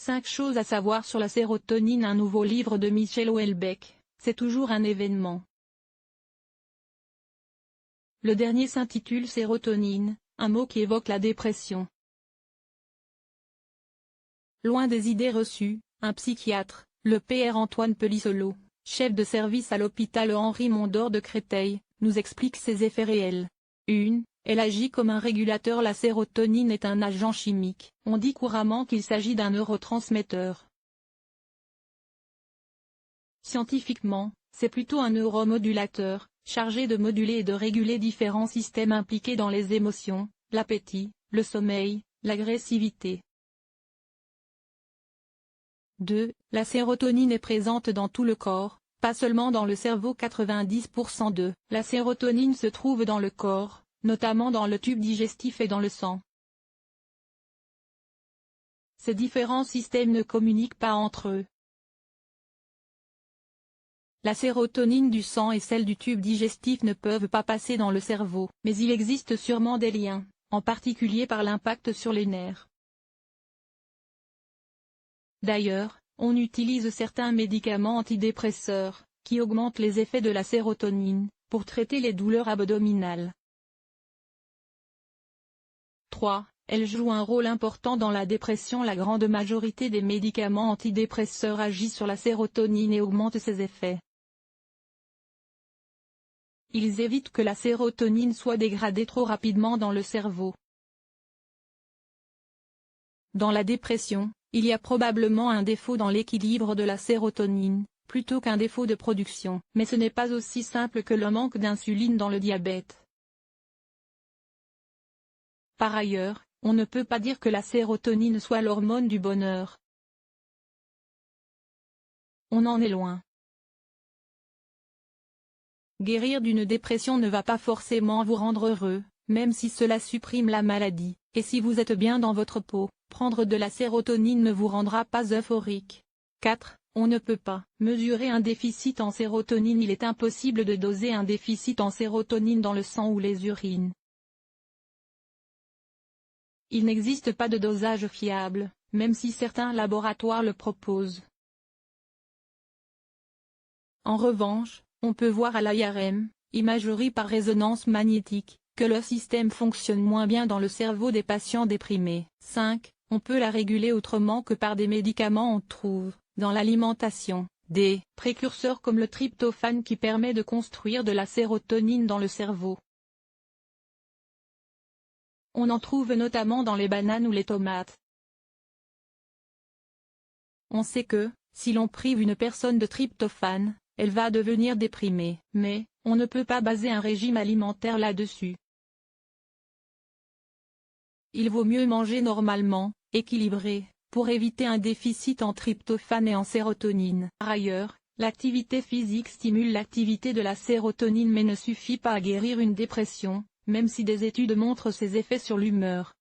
5 choses à savoir sur la sérotonine. Un nouveau livre de Michel Houellebecq, c'est toujours un événement. Le dernier s'intitule Sérotonine, un mot qui évoque la dépression. Loin des idées reçues, un psychiatre, le Pr Antoine Pelissolo, chef de service à l'hôpital Henri Mondor de Créteil, nous explique ses effets réels. 1. Elle agit comme un régulateur. La sérotonine est un agent chimique. On dit couramment qu'il s'agit d'un neurotransmetteur. Scientifiquement, c'est plutôt un neuromodulateur, chargé de moduler et de réguler différents systèmes impliqués dans les émotions, l'appétit, le sommeil, l'agressivité. 2. La sérotonine est présente dans tout le corps, pas seulement dans le cerveau. 90% de la sérotonine se trouve dans le corps, notamment dans le tube digestif et dans le sang. Ces différents systèmes ne communiquent pas entre eux. La sérotonine du sang et celle du tube digestif ne peuvent pas passer dans le cerveau, mais il existe sûrement des liens, en particulier par l'impact sur les nerfs. D'ailleurs, on utilise certains médicaments antidépresseurs, qui augmentent les effets de la sérotonine, pour traiter les douleurs abdominales. 3. Elle joue un rôle important dans la dépression. La grande majorité des médicaments antidépresseurs agissent sur la sérotonine et augmentent ses effets. Ils évitent que la sérotonine soit dégradée trop rapidement dans le cerveau. Dans la dépression, il y a probablement un défaut dans l'équilibre de la sérotonine, plutôt qu'un défaut de production. Mais ce n'est pas aussi simple que le manque d'insuline dans le diabète. Par ailleurs, on ne peut pas dire que la sérotonine soit l'hormone du bonheur. On en est loin. Guérir d'une dépression ne va pas forcément vous rendre heureux, même si cela supprime la maladie, et si vous êtes bien dans votre peau, prendre de la sérotonine ne vous rendra pas euphorique. 4. On ne peut pas mesurer un déficit en sérotonine. Il est impossible de doser un déficit en sérotonine dans le sang ou les urines. Il n'existe pas de dosage fiable, même si certains laboratoires le proposent. En revanche, on peut voir à l'IRM, imagerie par résonance magnétique, que le système fonctionne moins bien dans le cerveau des patients déprimés. 5. On peut la réguler autrement que par des médicaments. On trouve, dans l'alimentation, des précurseurs comme le tryptophane qui permet de construire de la sérotonine dans le cerveau. On en trouve notamment dans les bananes ou les tomates. On sait que, si l'on prive une personne de tryptophane, elle va devenir déprimée, mais, on ne peut pas baser un régime alimentaire là-dessus. Il vaut mieux manger normalement, équilibré, pour éviter un déficit en tryptophane et en sérotonine. Par ailleurs, l'activité physique stimule l'activité de la sérotonine mais ne suffit pas à guérir une dépression, même si des études montrent ses effets sur l'humeur.